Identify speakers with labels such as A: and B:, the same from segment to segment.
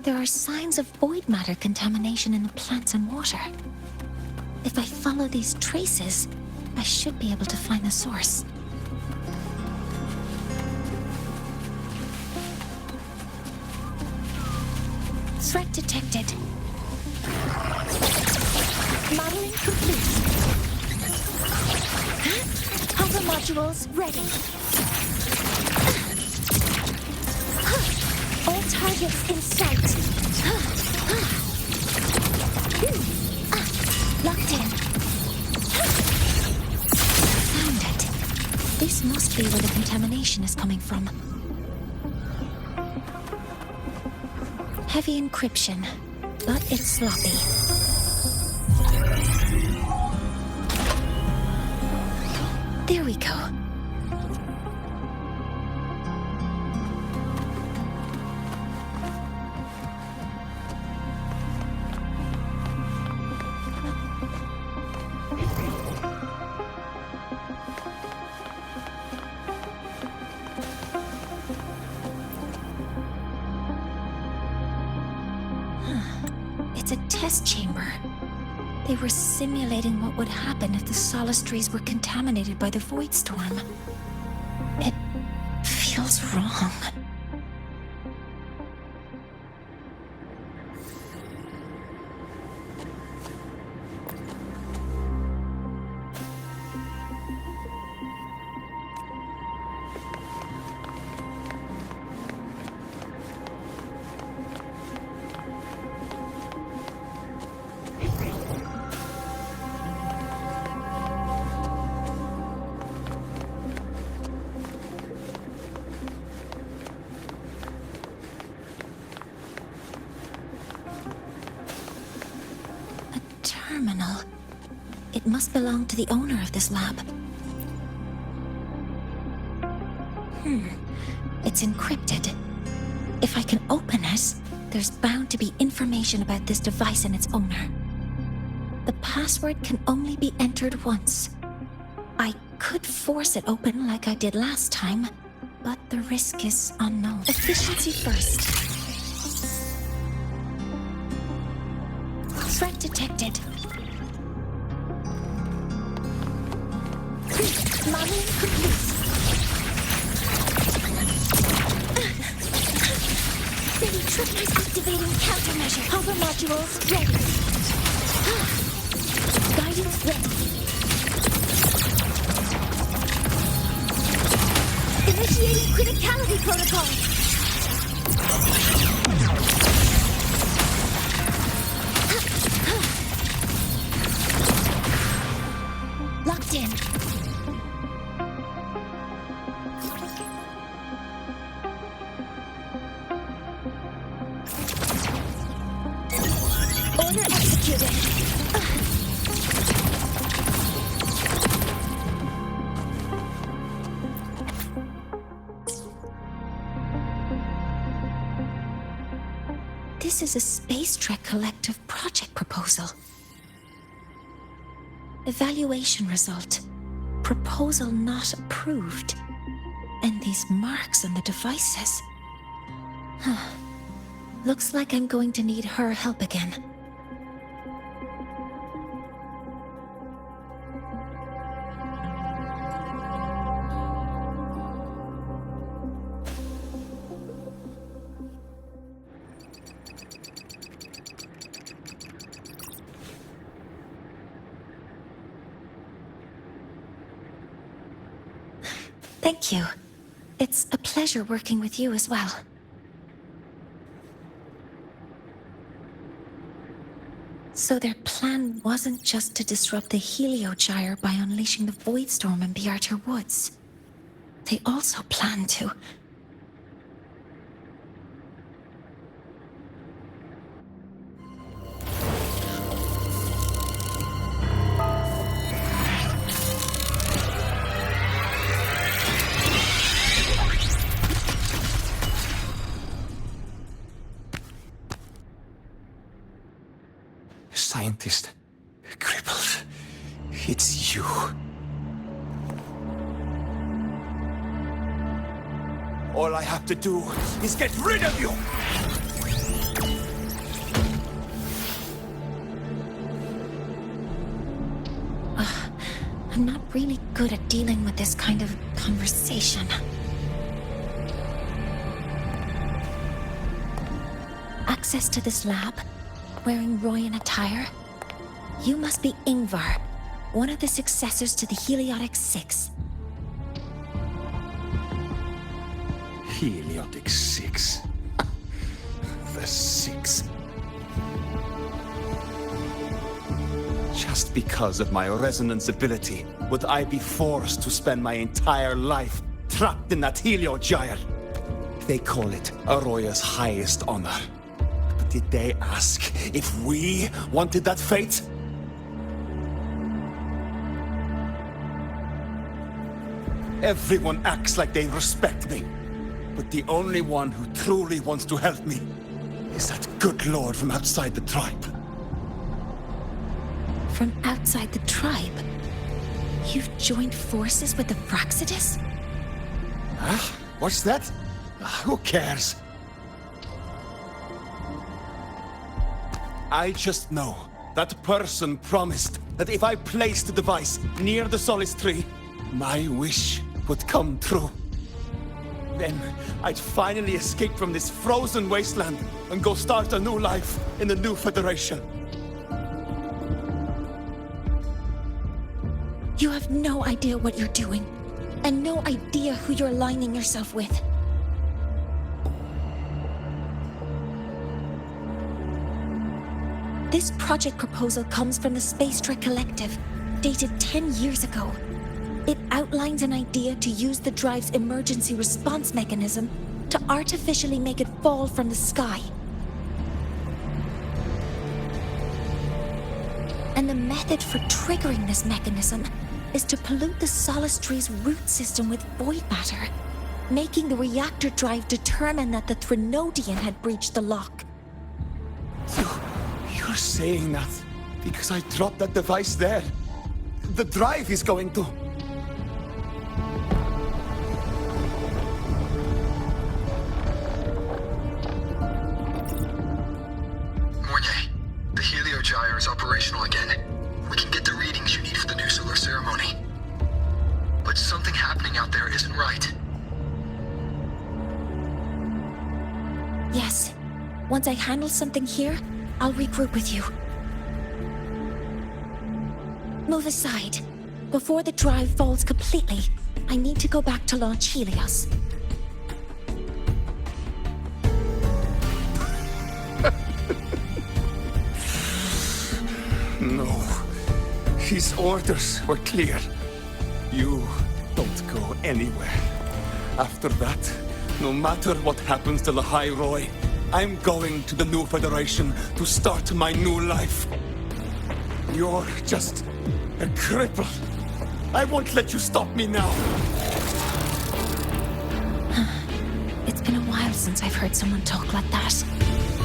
A: There are signs of void matter contamination in the plants and water. If I follow these traces, I should be able to find the source. Threat detected. Modeling complete. Hover modules ready. All targets in sight. Locked in. Found it. This must be where the contamination is coming from. Heavy encryption, but it's sloppy. There we go. It's a test chamber. They were simulating what would happen if the solistries were contaminated by the void storm. It feels wrong. Terminal. It must belong to the owner of this lab. It's encrypted. If I can open it, there's bound to be information about this device and its owner. The password can only be entered once. I could force it open like I did last time, but the risk is unknown. Efficiency first. Threat detected. Modeling complete. Ready, triggers activating countermeasure. Hover modules ready. Guidance ready. Initiating criticality protocol. Locked in. Order executed. This is a Space Trek Collective project proposal. Evaluation result. Proposal not approved. And these marks on the devices. Looks like I'm going to need her help again. Thank you. It's a pleasure working with you as well. So their plan wasn't just to disrupt the Heliogyre by unleashing the Void Storm in Bjarter Woods. They also planned to...
B: Scientist. Crippled. It's you. All I have to do is get rid of you!
A: I'm not really good at dealing with this kind of conversation. Access to this lab, wearing Royan attire. You must be Ingvar, one of the successors to the Heliotic Six.
B: Heliotic Six. The Six. Just because of my resonance ability, would I be forced to spend my entire life trapped in that Helio gyre? They call it Aroya's highest honor. But did they ask if we wanted that fate? Everyone acts like they respect me. But the only one who truly wants to help me is that good lord from outside the tribe.
A: From outside the tribe? You've joined forces with the Fraxidus?
B: Huh? What's that? Who cares? I just know that person promised that if I placed the device near the Solace Tree, my wish would come true. Then I'd finally escape from this frozen wasteland and go start a new life in the new Federation.
A: You have no idea what you're doing, and no idea who you're aligning yourself with. This project proposal comes from the Space Trek Collective, dated 10 years ago. It outlines an idea to use the drive's emergency response mechanism to artificially make it fall from the sky. And the method for triggering this mechanism is to pollute the Solace Tree's root system with void matter, making the reactor drive determine that the Threnodian had breached the lock.
B: You're saying that because I dropped that device there? The drive is going to...
C: Mornier, the Helio gyre is operational again. We can get the readings you need for the new solar ceremony. But something happening out there isn't right.
A: Yes. Once I handle something here, I'll regroup with you. Move aside. Before the drive falls completely, I need to go back to launch Helios.
B: No. His orders were clear. You don't go anywhere. After that, no matter what happens to the High Roy, I'm going to the new Federation to start my new life. You're just a cripple. I won't let you stop me now.
A: It's been a while since I've heard someone talk like that.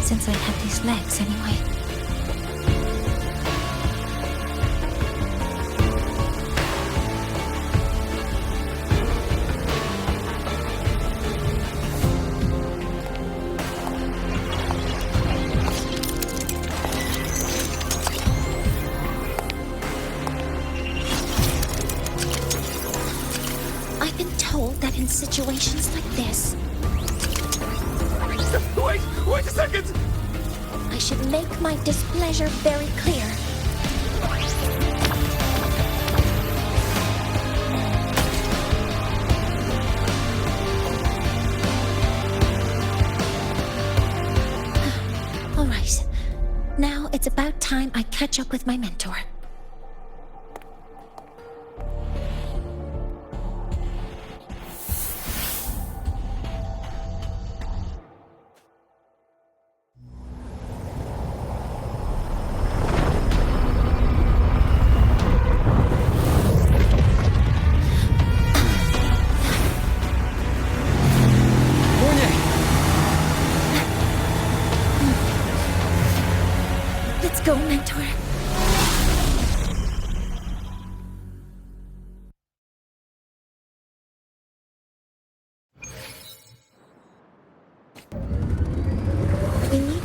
A: Since I had these legs, anyway. I've been told that in situations like this,
B: Wait a second!
A: I should make my displeasure very clear. All right. Now it's about time I catch up with my mentor. Let's go, mentor.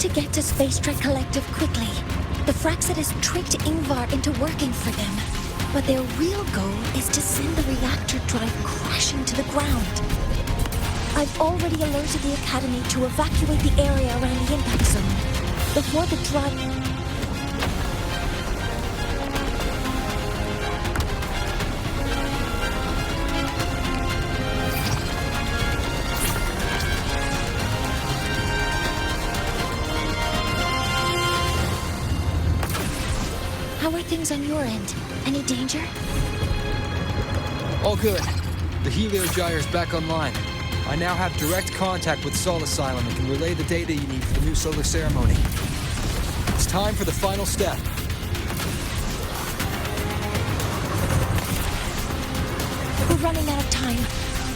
A: to get to Space Trek Collective quickly. The Fraxidus tricked Ingvar into working for them, but their real goal is to send the reactor drive crashing to the ground. I've already alerted the Academy to evacuate the area around the impact zone before the drive... How are things on your end? Any danger?
D: All good. The Heliogyre's back online. I now have direct contact with Sol Asylum and can relay the data you need for the new solar ceremony. It's time for the final step.
A: We're running out of time.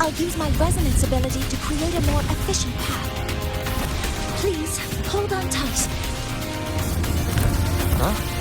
A: I'll use my resonance ability to create a more efficient path. Please, hold on tight.
D: Huh?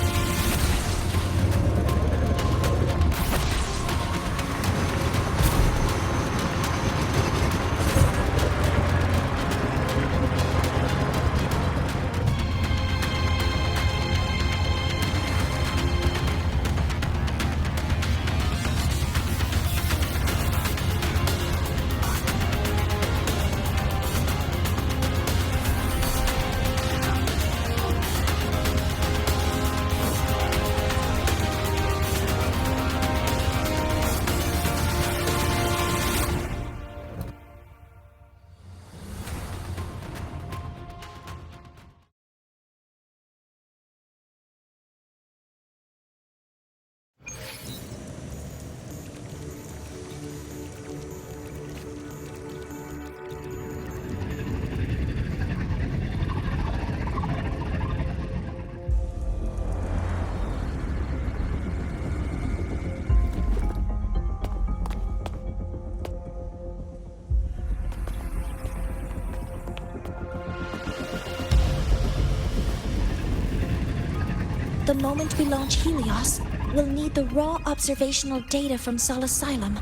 A: The moment we launch Helios, we'll need the raw observational data from Sol Asylum.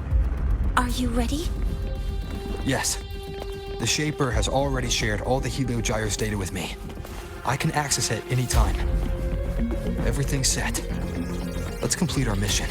A: Are you ready?
D: Yes. The Shaper has already shared all the Heliogyre's data with me. I can access it anytime. Everything's set. Let's complete our mission.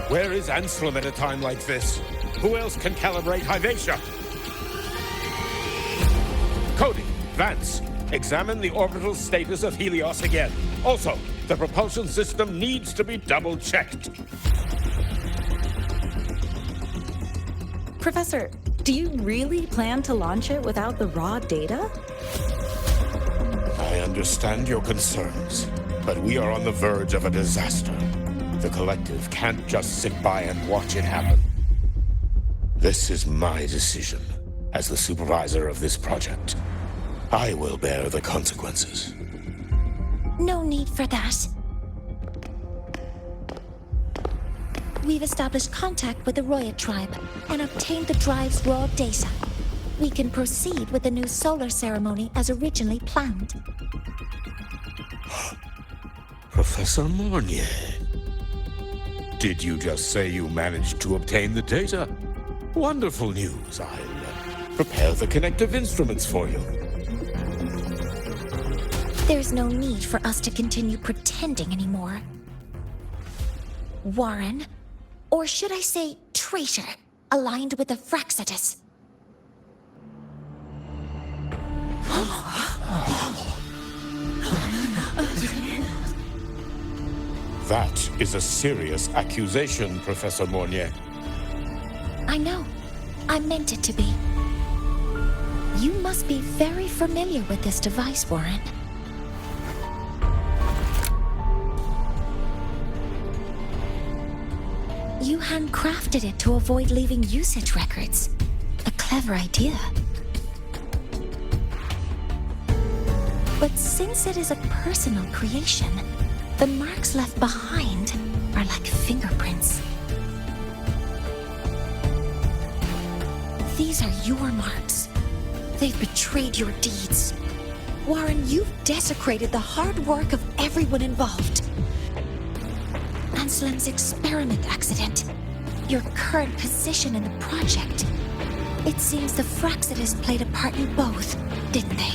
E: Where is Anselm at a time like this? Who else can calibrate Hyvatia? Cody, Vance, examine the orbital status of Helios again. Also, the propulsion system needs to be double-checked.
F: Professor, do you really plan to launch it without the raw data?
E: I understand your concerns, but we are on the verge of a disaster. The Collective can't just sit by and watch it happen. This is my decision. As the supervisor of this project, I will bear the consequences.
A: No need for that. We've established contact with the Roya tribe and obtained the drive's raw data. We can proceed with the new solar ceremony as originally planned.
E: Professor Mornier, did you just say you managed to obtain the data? Wonderful news. I'll prepare the connective instruments for you.
A: There's no need for us to continue pretending anymore. Warren, or should I say traitor, aligned with the Fraxidus.
E: That is a serious accusation, Professor Mornier.
A: I know. I meant it to be. You must be very familiar with this device, Warren. You handcrafted it to avoid leaving usage records. A clever idea. But since it is a personal creation, the marks left behind are like fingerprints. These are your marks. They've betrayed your deeds. Warren, you've desecrated the hard work of everyone involved. Anselm's experiment accident. Your current position in the project. It seems the Fraxitas played a part in both, didn't they?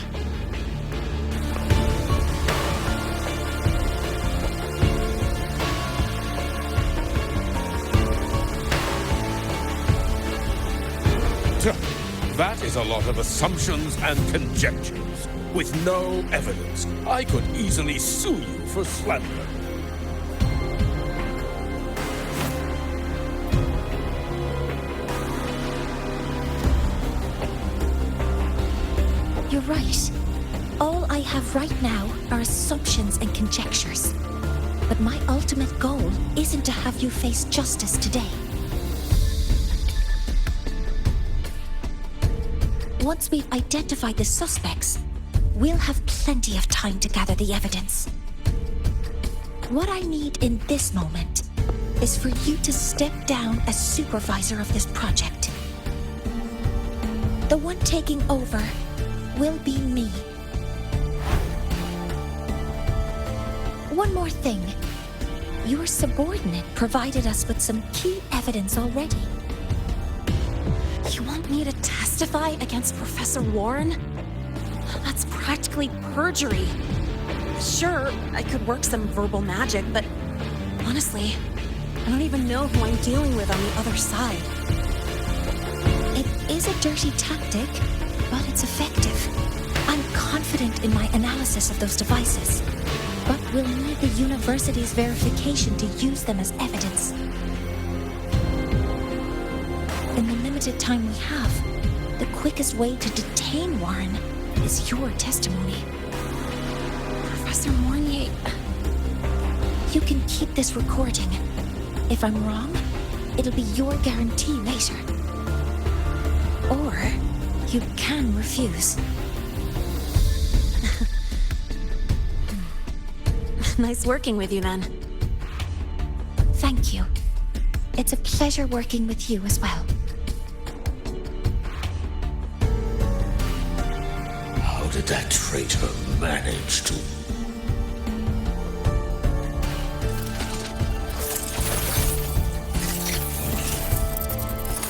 E: That is a lot of assumptions and conjectures, with no evidence. I could easily sue you for slander.
A: You're right. All I have right now are assumptions and conjectures. But my ultimate goal isn't to have you face justice today. Once we've identified the suspects, we'll have plenty of time to gather the evidence. What I need in this moment is for you to step down as supervisor of this project. The one taking over will be me. One more thing. Your subordinate provided us with some key evidence already. You want me to testify against Professor Warren? That's practically perjury. Sure, I could work some verbal magic, but honestly, I don't even know who I'm dealing with on the other side. It is a dirty tactic, but it's effective. I'm confident in my analysis of those devices, but we'll need the university's verification to use them as evidence. In the limited time we have, the quickest way to detain Warren is your testimony. Professor Mornier, you can keep this recording. If I'm wrong, it'll be your guarantee later. Or you can refuse. Nice working with you, then. Thank you. It's a pleasure working with you as well.
E: How did that traitor manage to...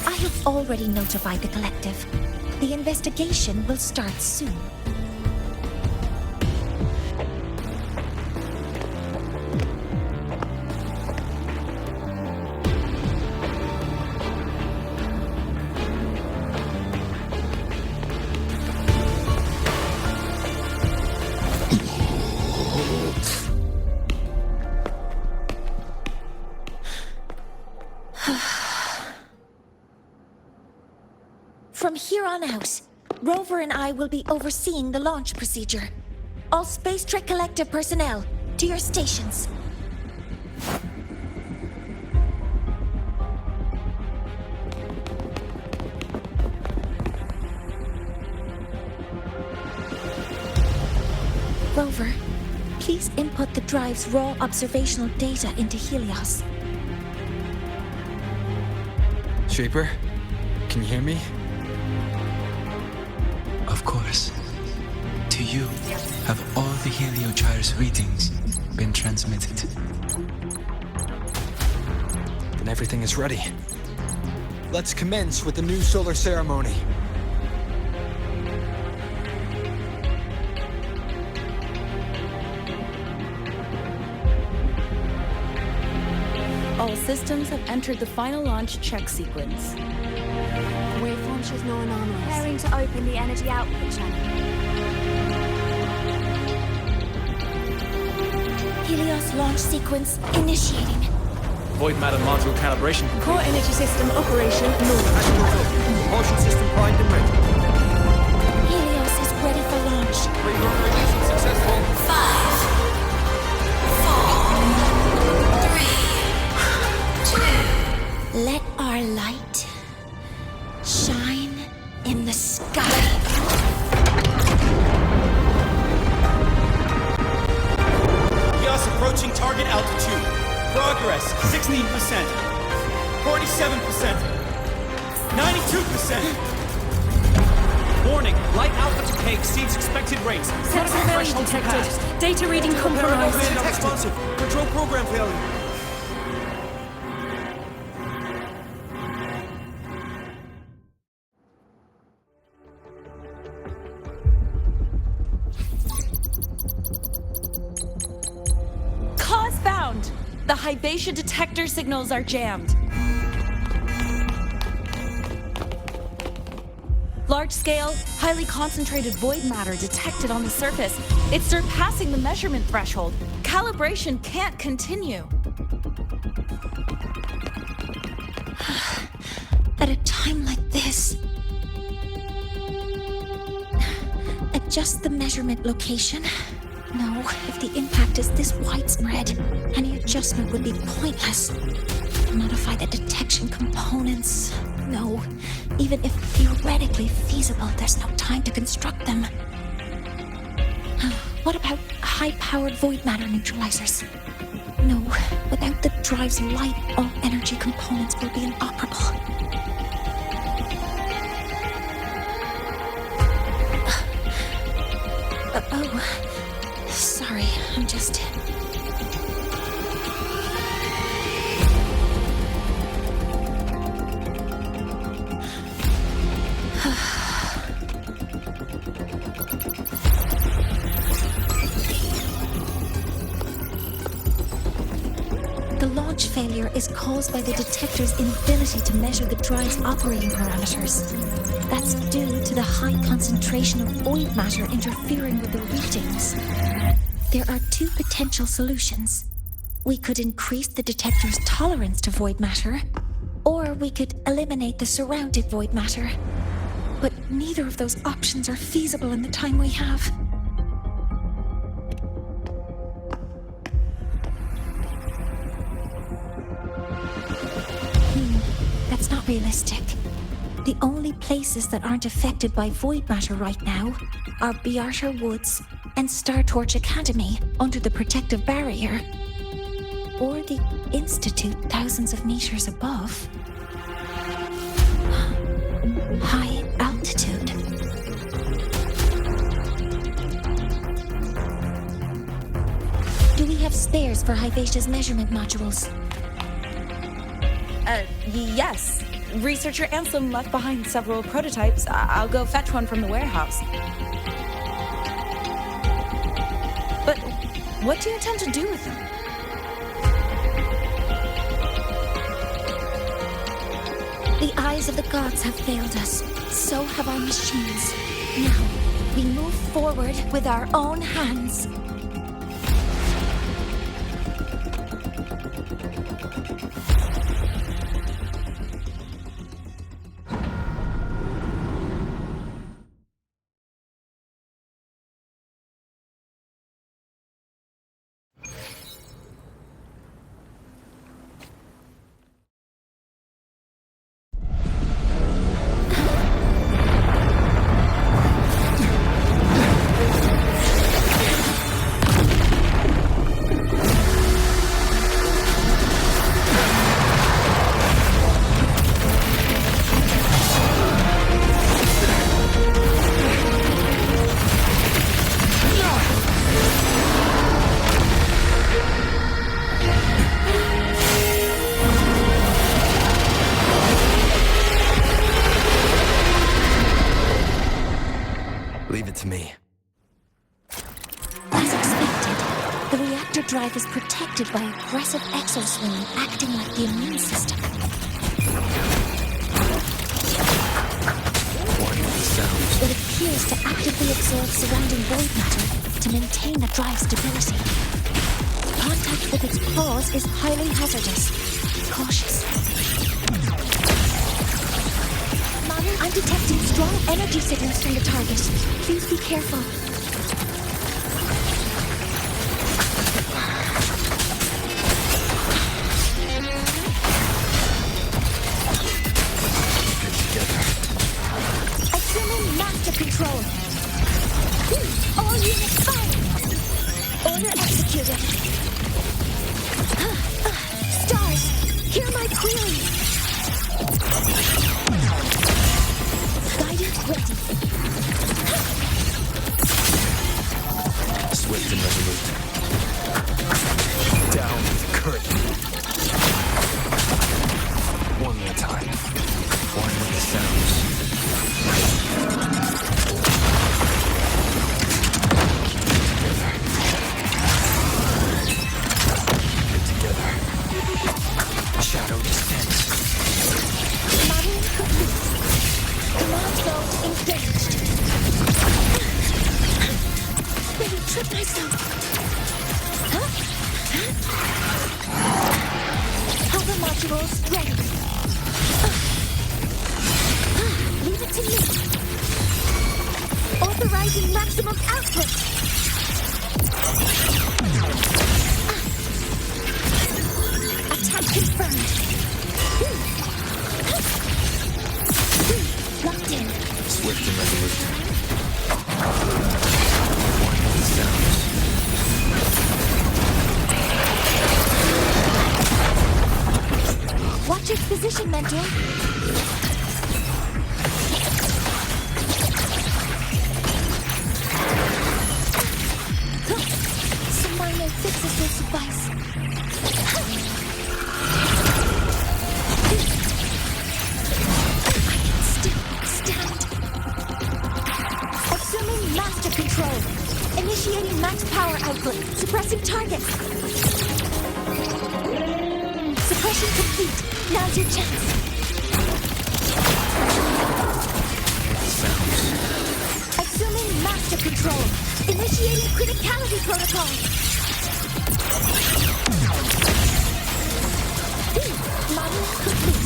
A: I have already notified the collective. The investigation will start soon. From here on out, Rover and I will be overseeing the launch procedure. All Space Trek Collective personnel, to your stations. Rover, please input the drive's raw observational data into Helios.
D: Shaper, can you hear me?
G: Of course. To you, have all the heliogyre's readings been transmitted?
D: Then everything is ready. Let's commence with the new solar ceremony.
F: All systems have entered the final launch check sequence.
H: Waveform shows no anomalies. Preparing to open the energy output channel.
A: Helios launch sequence initiating.
I: Void matter module calibration.
F: Core energy system operation normal.
I: Propulsion system primed and ready.
A: Helios is ready for launch.
I: Rerover ignition successful.
A: 5, 4, 3, 2. Let our light shine in the sky.
I: Helios approaching target altitude. Progress 16%. 47%. 92%. Warning, light alpha decay exceeds expected rates.
F: Sensor failure detected. Data reading compromised.
I: Unresponsive. Control program failure.
F: Cause found! The Hypatia detector signals are jammed. Large-scale, highly concentrated void matter detected on the surface. It's surpassing the measurement threshold. Calibration can't continue.
A: At a time like this, adjust the measurement location. No, if the impact is this widespread, any adjustment would be pointless. Modify the detection components. No, even if theoretically feasible, there's no time to construct them. What about high-powered void matter neutralizers? No, without the drive's light, all energy components will be inoperable. Sorry, I'm just... The launch failure is caused by the detector's inability to measure the drive's operating parameters. That's due to the high concentration of void matter interfering with the readings. There are two potential solutions. We could increase the detector's tolerance to void matter, or we could eliminate the surrounded void matter. But neither of those options are feasible in the time we have. That's not realistic. The only places that aren't affected by void matter right now are Bearter Woods and Star Torch Academy under the protective barrier, or the Institute thousands of meters above. High altitude. Do we have spares for Hypatia's measurement modules?
F: Yes. Researcher Ansem left behind several prototypes. I'll go fetch one from the warehouse. But what do you intend to do with them?
A: The eyes of the gods have failed us. So have our machines. Now, we move forward with our own hands.
D: Leave it to me.
A: As expected, the reactor drive is protected by aggressive exosuit acting like the immune system. It appears to actively absorb surrounding void matter to maintain the drive's stability. Contact with its claws is highly hazardous. Cautious. I'm detecting strong energy signals from the target. Please be careful. Assuming master control. All units fire. Order executed. Stars, hear my query. Guided ready.
D: Swift and resolute. Down with the curtain. One more time. One with the sounds. Get together. Shadow descends.
A: Modeling complete. Command zone engaged. Ready, trip myself. Huh? Hover modules ready. Leave it to me. Authorizing maximum output. Attack confirmed. Locked in.
D: Swift and resolute. One with the sounds.
A: Watch its position, Mentor. Some minor fixes will suffice. I can still stand. Assuming master control. Initiating max power output. Suppressing targets. Suppression complete. Now's your chance. Assuming master control. Initiating criticality protocol. Model complete.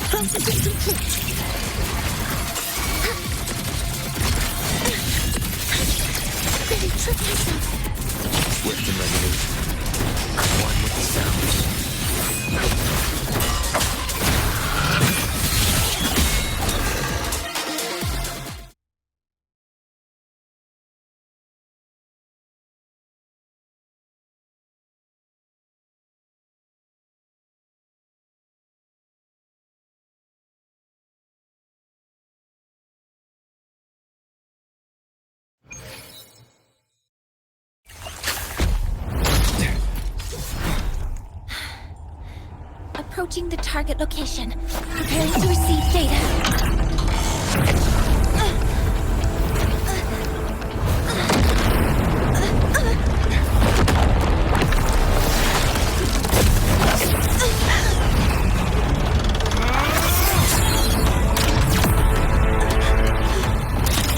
A: Processing complete. Ready, trip myself.
D: Swift and resolute. One with the sounds.
A: Approaching the target location. Preparing to receive data.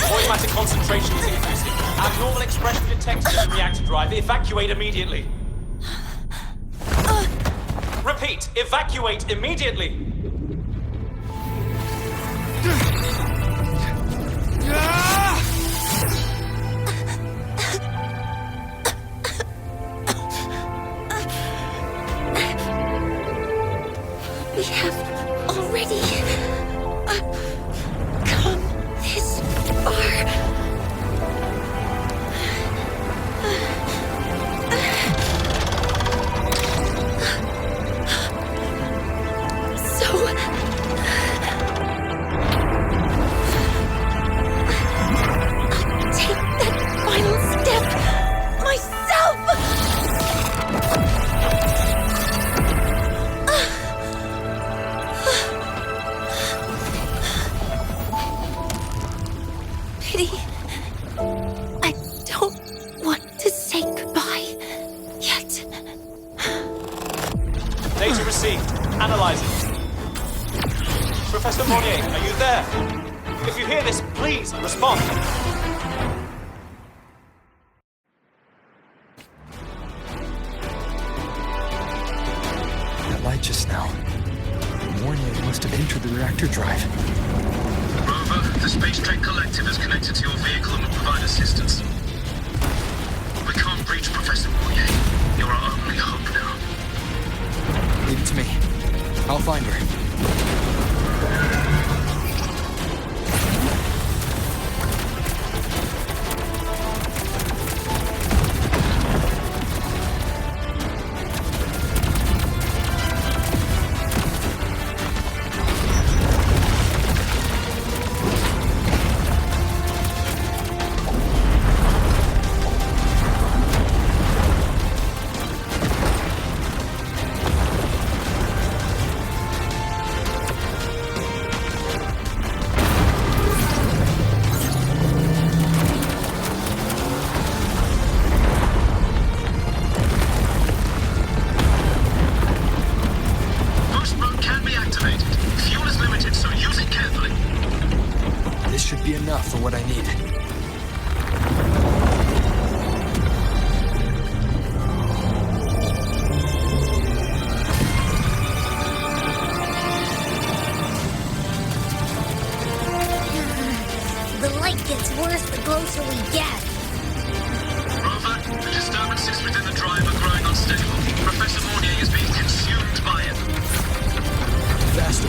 I: Automatic concentration is increasing. Abnormal expression detected in the reactor drive. Evacuate immediately. Repeat, evacuate immediately.
A: We have already come this far. I don't want to say goodbye yet.
I: Data received. Analyzing. Professor Monnier, are you there? If you hear this, please respond.
D: That light just now. Mornier must have entered the reactor drive.
C: Rover, the Space Trek Collective is connected to your vehicle and will provide assistance. We can't reach Professor Monnier. You're our only hope now.
D: Leave it to me. I'll find her. This should be enough for what I need.
J: The light gets worse the closer we get.
C: Rover, the disturbances within the drive are growing unstable. Professor Mornier is being consumed by it.
D: Faster.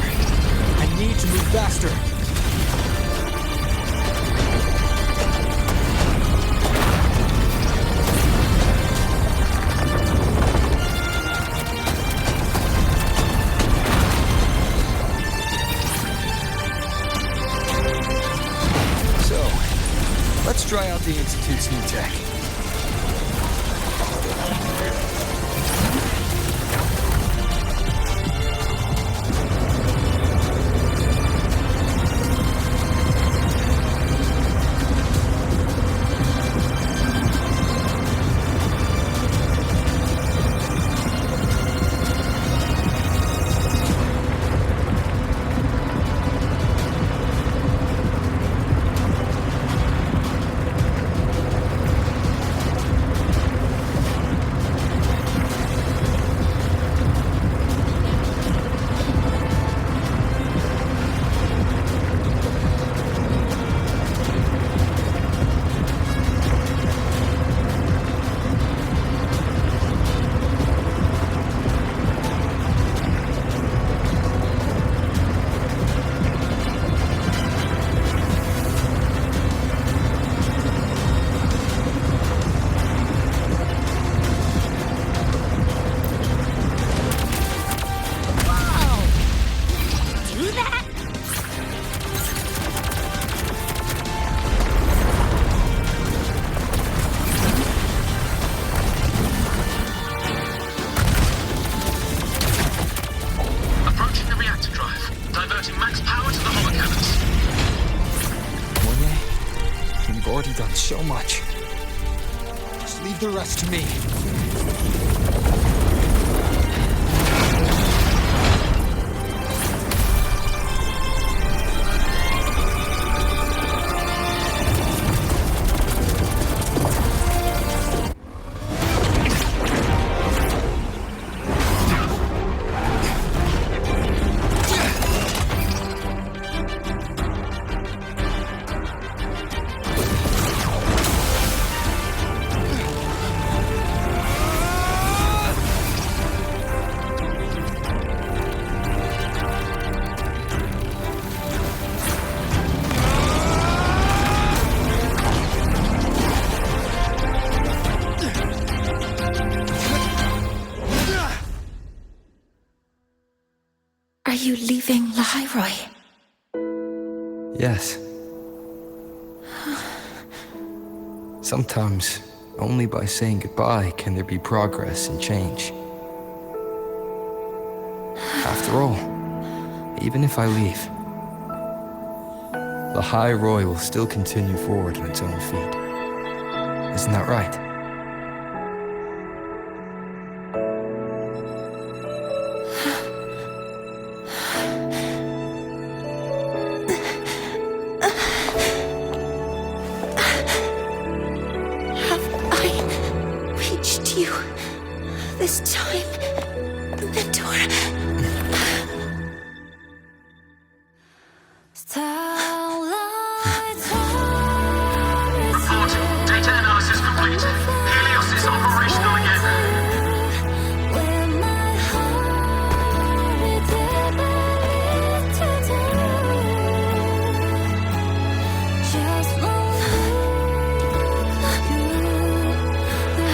D: I need to move faster. Let's try out the Institute's new tech. So much. Just leave the rest to me.
A: Are you leaving Lahairoi?
D: Yes. Sometimes, only by saying goodbye can there be progress and change. After all, even if I leave, Lahairoi will still continue forward on its own feet. Isn't that right?
A: This time, Mentor.
C: Reporting. Data analysis complete. Helios is operational again.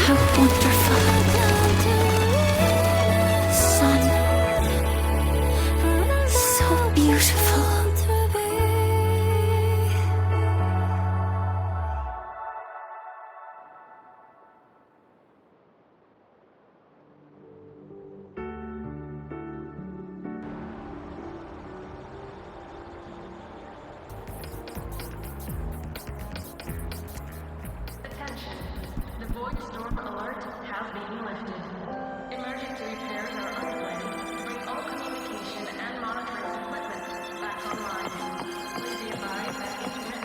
A: How wonderful. Beautiful.
K: Attention. The void storm alert has been lifted. Emergency repairs are underway. Bring all communication and monitoring equipment back online. Please be advised that internet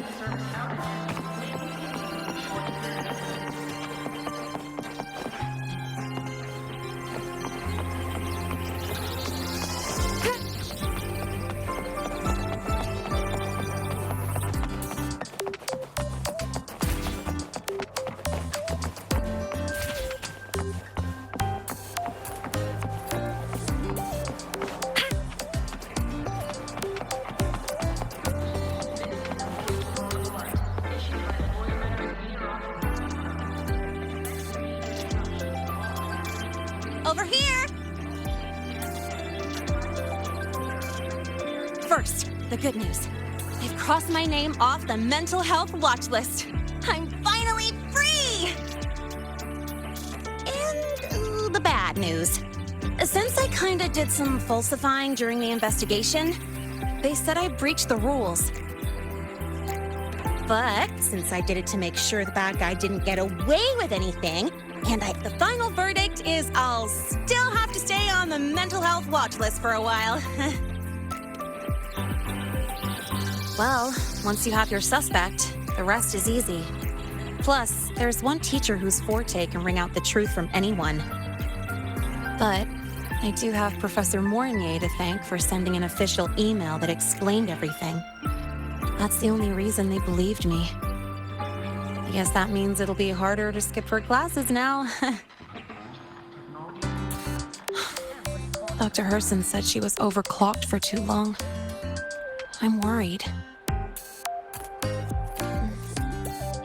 F: the good news. They've crossed my name off the mental health watch list. I'm finally free! And the bad news. Since I kinda did some falsifying during the investigation, they said I breached the rules. But since I did it to make sure the bad guy didn't get away with anything, the final verdict is I'll still have to stay on the mental health watch list for a while. Well, once you have your suspect, the rest is easy. Plus, there's one teacher whose forte can wring out the truth from anyone. But I do have Professor Mornier to thank for sending an official email that explained everything. That's the only reason they believed me. I guess that means it'll be harder to skip her classes now. Dr. Herson said she was overclocked for too long. I'm worried.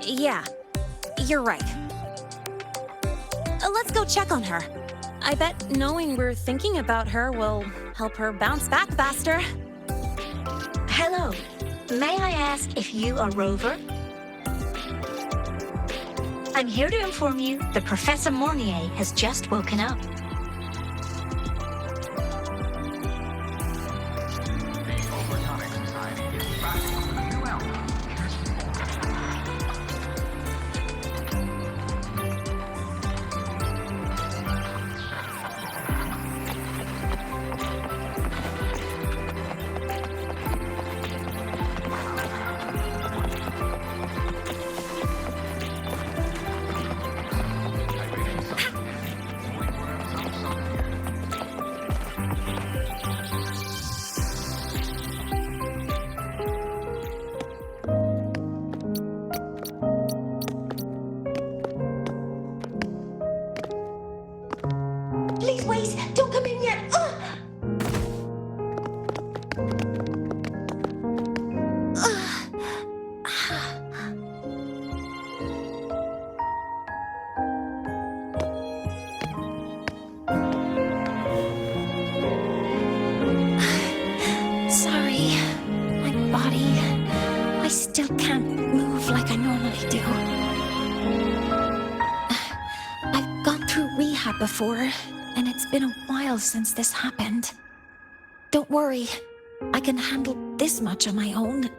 F: Yeah, you're right. Let's go check on her. I bet knowing we're thinking about her will help her bounce back faster.
J: Hello. May I ask if you are Rover? I'm here to inform you that Professor Mornier has just woken up. Please wait! Don't come in yet!
A: Sorry. My body... I still can't move like I normally do. I've gone through rehab before, and it's been a while since this happened. Don't worry. I can handle this much on my own.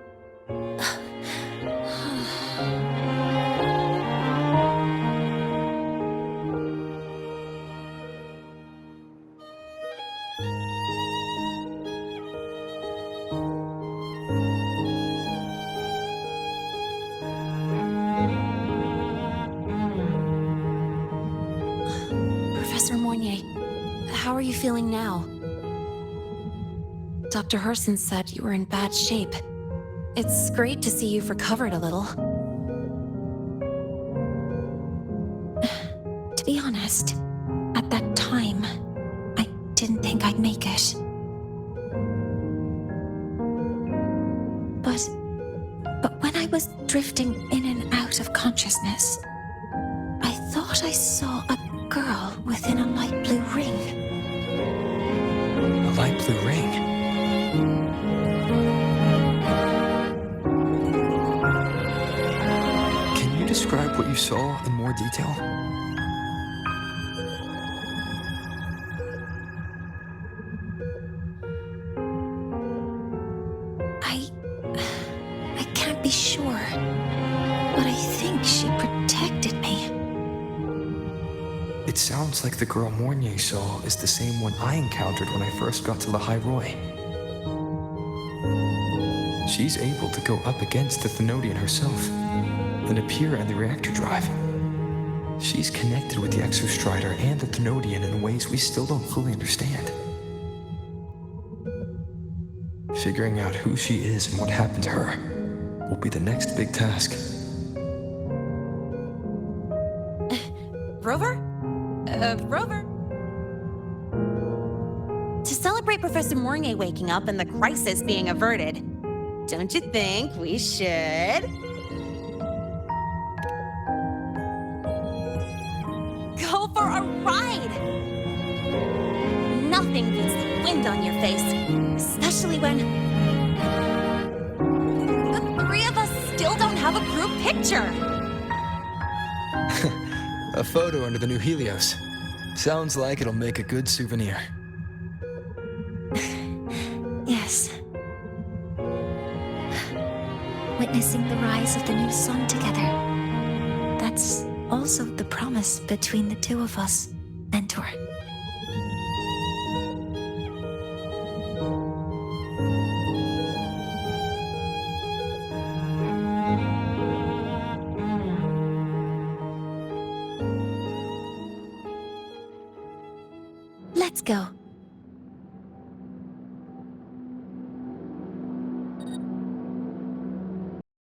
A: Professor Mornier, how are you feeling now? Dr. Herson said you were in bad shape. It's great to see you've recovered a little. To be honest, at that time, I didn't think I'd make it. But when I was drifting in and out of consciousness, I thought I saw a girl within a light blue ring.
D: A light blue ring? Can you describe what you saw in more detail?
A: I can't be sure, but I think she protected me.
D: It sounds like the girl Mornier saw is the same one I encountered when I first got to the High Roy. She's able to go up against the Thenodian herself, then appear in the reactor drive. She's connected with the Exostrider and the Thenodian in ways we still don't fully understand. Figuring out who she is and what happened to her will be the next big task.
F: Rover? Rover? To celebrate Professor Mornier waking up and the crisis being averted, don't you think we should? Go for a ride! Nothing beats the wind on your face, especially when... have a group picture!
D: A photo under the new Helios. Sounds like it'll make a good souvenir.
A: Yes. Witnessing the rise of the new sun together. That's also the promise between the two of us, Mentor. Let's go.